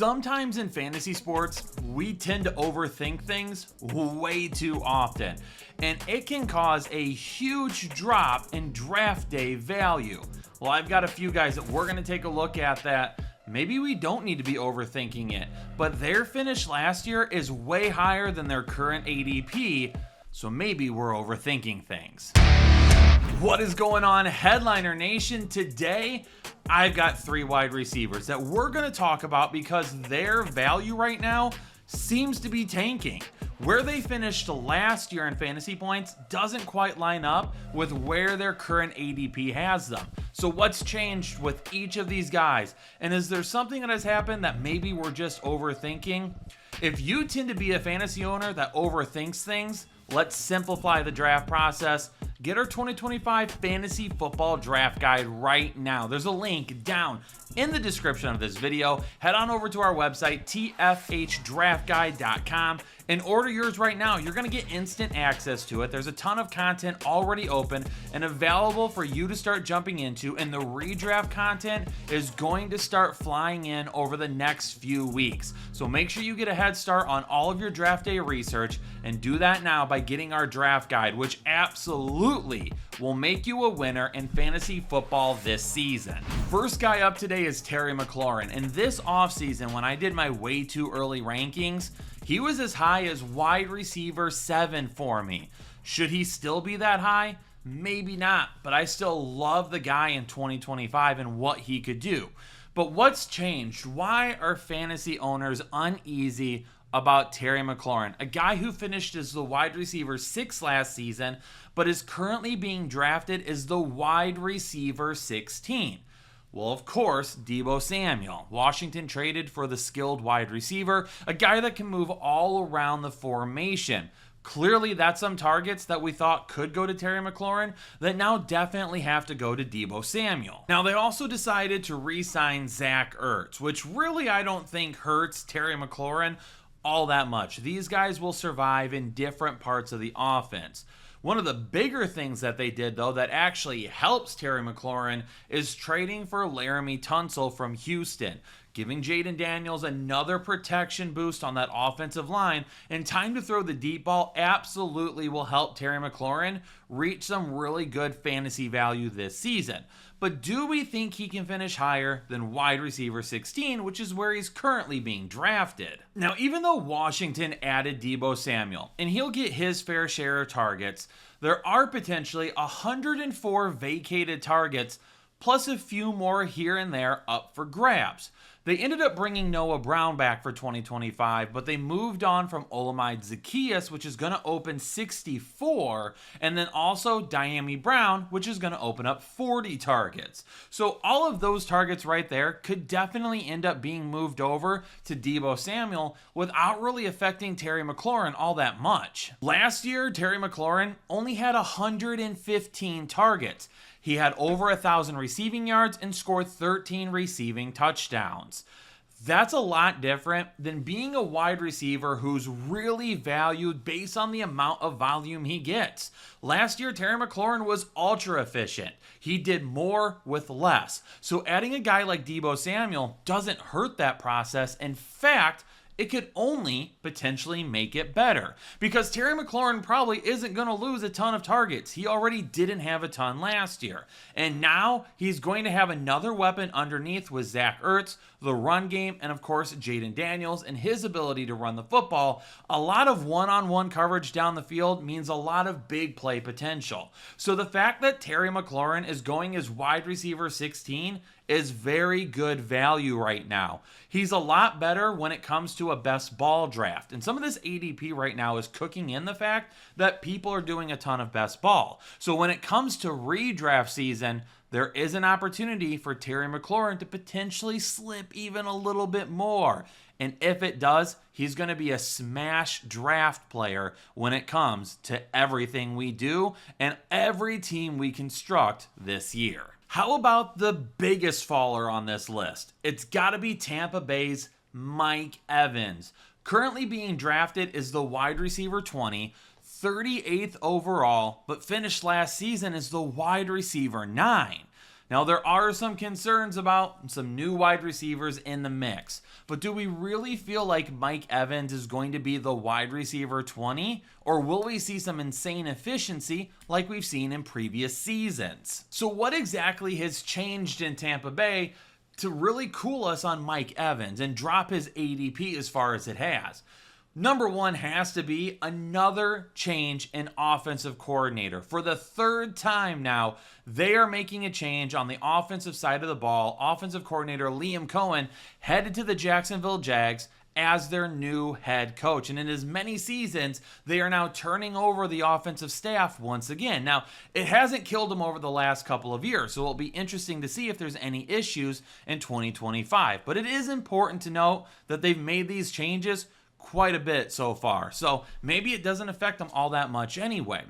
Sometimes in fantasy sports, we tend to overthink things way too often, and it can cause a huge drop in draft day value. Well, I've got a few guys that we're going to take a look at that maybe we don't need to be overthinking it, but their finish last year is way higher than their current ADP, so maybe we're overthinking things. What is going on, Headliner Nation? Today, I've got 3 wide receivers that we're going to talk about because their value right now seems to be tanking. Where they finished last year in fantasy points doesn't quite line up with where their current ADP has them. So what's changed with each of these guys? And is there something that has happened that maybe we're just overthinking? If you tend to be a fantasy owner that overthinks things, let's simplify the draft process. Get our 2025 Fantasy Football Draft Guide right now. There's a link down in the description of this video. Head on over to our website, tfhdraftguide.com, and order yours right now. You're going to get instant access to it. There's a ton of content already open and available for you to start jumping into, and the redraft content is going to start flying in over the next few weeks. So make sure you get a head start on all of your draft day research, and do that now by getting our draft guide, which absolutely will make you a winner in fantasy football this season. First guy up today is Terry McLaurin, and this offseason, when I did my way too early rankings, he was as high as wide receiver 7 for me. Should he still be that high? Maybe not, but I still love the guy in 2025 and what he could do. But what's changed? Why are fantasy owners uneasy about Terry McLaurin, a guy who finished as the wide receiver 6 last season, but is currently being drafted as the wide receiver 16? Well, of course, Deebo Samuel. Washington traded for the skilled wide receiver, a guy that can move all around the formation. Clearly, that's some targets that we thought could go to Terry McLaurin that now definitely have to go to Deebo Samuel. Now, they also decided to re-sign Zach Ertz, which really I don't think hurts Terry McLaurin all that much. These guys will survive in different parts of the offense. One of the bigger things that they did, though, that actually helps Terry McLaurin is trading for Laramie Tunsil from Houston, giving Jaden Daniels another protection boost on that offensive line, and time to throw the deep ball absolutely will help Terry McLaurin reach some really good fantasy value this season. But do we think he can finish higher than wide receiver 16, which is where he's currently being drafted? Now, even though Washington added Deebo Samuel, and he'll get his fair share of targets, there are potentially 104 vacated targets, plus a few more here and there up for grabs. They ended up bringing Noah Brown back for 2025, but they moved on from Olamide Zaccheaus, which is going to open 64, and then also Dyami Brown, which is going to open up 40 targets. So all of those targets right there could definitely end up being moved over to Deebo Samuel without really affecting Terry McLaurin all that much. Last year, Terry McLaurin only had 115 targets. He had over 1,000 receiving yards and scored 13 receiving touchdowns. That's a lot different than being a wide receiver who's really valued based on the amount of volume he gets. Last year, Terry McLaurin was ultra efficient. He did more with less. So adding a guy like Deebo Samuel doesn't hurt that process. In fact, it could only potentially make it better, because Terry McLaurin probably isn't going to lose a ton of targets. He already didn't have a ton last year. And now he's going to have another weapon underneath with Zach Ertz, the run game, and of course Jaden Daniels and his ability to run the football. A lot of one-on-one coverage down the field means a lot of big play potential. So the fact that Terry McLaurin is going as wide receiver 16 is very good value right now. He's a lot better when it comes to a best ball draft. And some of this ADP right now is cooking in the fact that people are doing a ton of best ball. So when it comes to redraft season, there is an opportunity for Terry McLaurin to potentially slip even a little bit more. And if it does, he's going to be a smash draft player when it comes to everything we do and every team we construct this year. How about the biggest faller on this list? It's got to be Tampa Bay's Mike Evans. Currently being drafted is the wide receiver 20, 38th overall, but finished last season as the wide receiver 9. Now, there are some concerns about some new wide receivers in the mix, but do we really feel like Mike Evans is going to be the wide receiver 20, or will we see some insane efficiency like we've seen in previous seasons? So what exactly has changed in Tampa Bay to really cool us on Mike Evans and drop his ADP as far as it has? Number one has to be another change in offensive coordinator. For the third time now, they are making a change on the offensive side of the ball. Offensive coordinator Liam Cohen headed to the Jacksonville Jags as their new head coach. And in as many seasons, they are now turning over the offensive staff once again. Now, it hasn't killed them over the last couple of years, so it'll be interesting to see if there's any issues in 2025. But it is important to note that they've made these changes quite a bit so far. So maybe it doesn't affect them all that much anyway.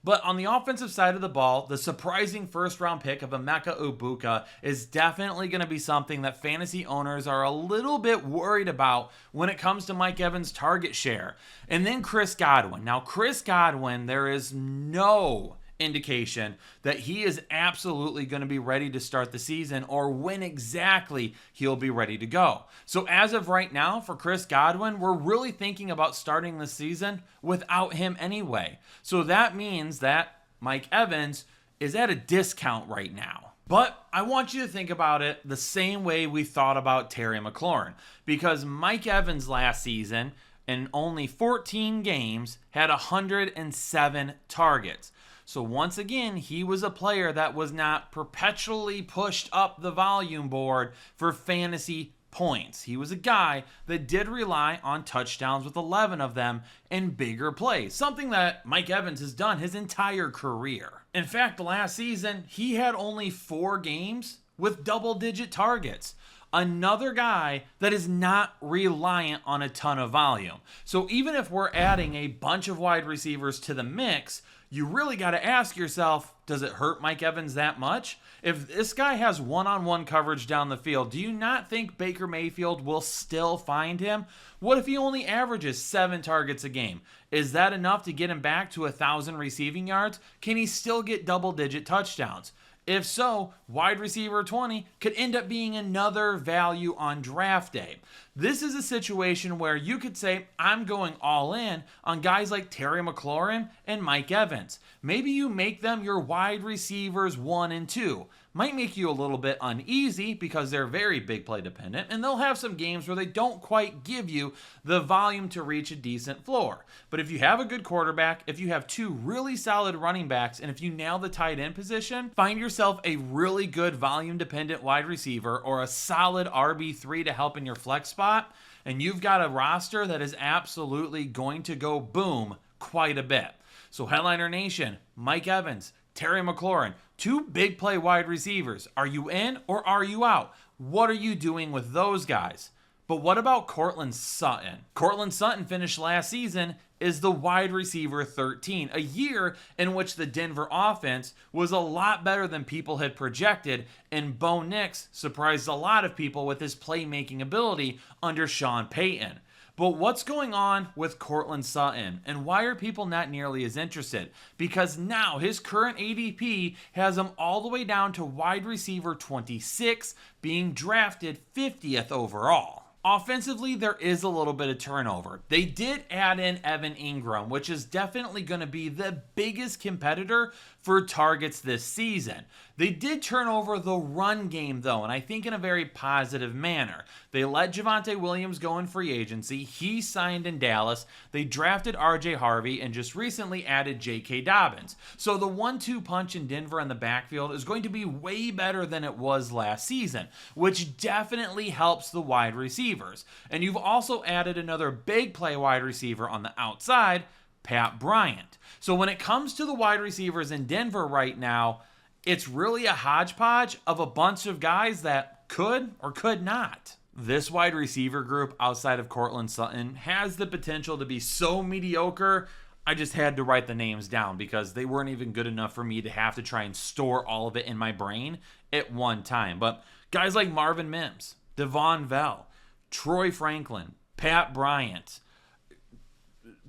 But on the offensive side of the ball, the surprising first-round pick of Emeka Egbuka is definitely going to be something that fantasy owners are a little bit worried about when it comes to Mike Evans' target share. And then Chris Godwin. Now, Chris Godwin, there is no indication that he is absolutely going to be ready to start the season or when exactly he'll be ready to go. So as of right now, for Chris Godwin, we're really thinking about starting the season without him anyway. So that means that Mike Evans is at a discount right now. But I want you to think about it the same way we thought about Terry McLaurin, because Mike Evans last season in only 14 games had 107 targets. So once again, he was a player that was not perpetually pushed up the volume board for fantasy points. He was a guy that did rely on touchdowns with 11 of them and bigger plays, something that Mike Evans has done his entire career. In fact, last season, he had only 4 games with double-digit targets. Another guy that is not reliant on a ton of volume. So even if we're adding a bunch of wide receivers to the mix, you really got to ask yourself, does it hurt Mike Evans that much? If this guy has one-on-one coverage down the field, do you not think Baker Mayfield will still find him? What if he only averages 7 targets a game? Is that enough to get him back to 1,000 receiving yards? Can he still get double-digit touchdowns? If so, wide receiver 20 could end up being another value on draft day. This is a situation where you could say, I'm going all in on guys like Terry McLaurin and Mike Evans. Maybe you make them your wide receivers 1 and 2. Might make you a little bit uneasy because they're very big play dependent, and they'll have some games where they don't quite give you the volume to reach a decent floor. But if you have a good quarterback, if you have 2 really solid running backs, and if you nail the tight end position, find yourself a really good volume dependent wide receiver or a solid RB3 to help in your flex spot, and you've got a roster that is absolutely going to go boom quite a bit. So Headliner Nation, Mike Evans, Terry McLaurin, 2 big play wide receivers. Are you in or are you out? What are you doing with those guys? But what about Courtland Sutton? Courtland Sutton finished last season as the wide receiver 13, a year in which the Denver offense was a lot better than people had projected, and Bo Nix surprised a lot of people with his playmaking ability under Sean Payton. But what's going on with Courtland Sutton, and why are people not nearly as interested? Because now his current ADP has him all the way down to wide receiver 26, being drafted 50th overall. Offensively, there is a little bit of turnover. They did add in Evan Ingram, which is definitely going to be the biggest competitor for targets this season. They did turn over the run game, though, and I think in a very positive manner. They let Javonte Williams go in free agency. He signed in Dallas. They drafted RJ Harvey and just recently added J.K. Dobbins. So the 1-2 punch in Denver in the backfield is going to be way better than it was last season, which definitely helps the wide receivers. And you've also added another big play wide receiver on the outside, Pat Bryant. So when it comes to the wide receivers in Denver right now, it's really a hodgepodge of a bunch of guys that could or could not. This wide receiver group outside of Courtland Sutton has the potential to be so mediocre, I just had to write the names down because they weren't even good enough for me to have to try and store all of it in my brain at one time. But guys like Marvin Mims, Devon Vell, Troy Franklin, Pat Bryant,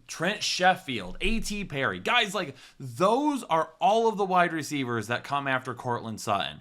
Trent Sheffield, A.T. Perry, guys like those are all of the wide receivers that come after Courtland Sutton.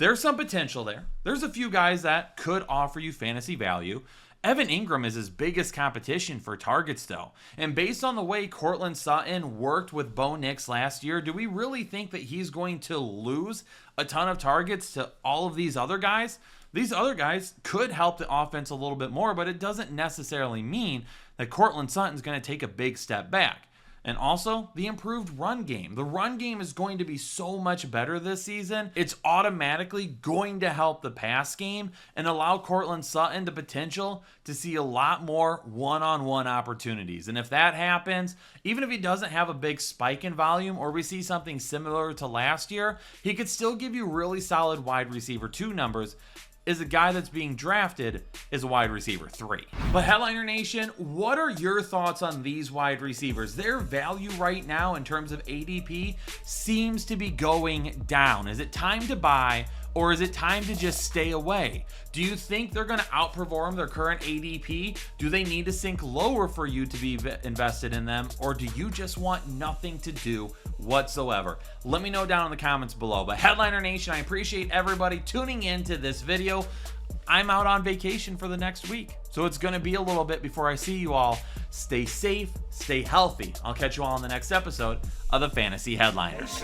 There's some potential there. There's a few guys that could offer you fantasy value. Evan Ingram is his biggest competition for targets, though. And based on the way Courtland Sutton worked with Bo Nix last year, do we really think that he's going to lose a ton of targets to all of these other guys? These other guys could help the offense a little bit more, but it doesn't necessarily mean that Courtland Sutton's going to take a big step back. And also, the improved run game. The run game is going to be so much better this season. It's automatically going to help the pass game and allow Courtland Sutton the potential to see a lot more one-on-one opportunities. And if that happens, even if he doesn't have a big spike in volume or we see something similar to last year, he could still give you really solid wide receiver 2 numbers. Is a guy that's being drafted is a wide receiver 3. But Headliner Nation, what are your thoughts on these wide receivers? Their value right now in terms of ADP seems to be going down. Is it time to buy, or is it time to just stay away? Do you think they're going to outperform their current ADP? Do they need to sink lower for you to be invested in them, or do you just want nothing to do whatsoever? Let me know down in the comments below. But Headliner Nation, I appreciate everybody tuning into this video. I'm out on vacation for the next week, so it's going to be a little bit before I see you all. Stay safe, stay healthy. I'll catch you all in the next episode of the Fantasy Headliners.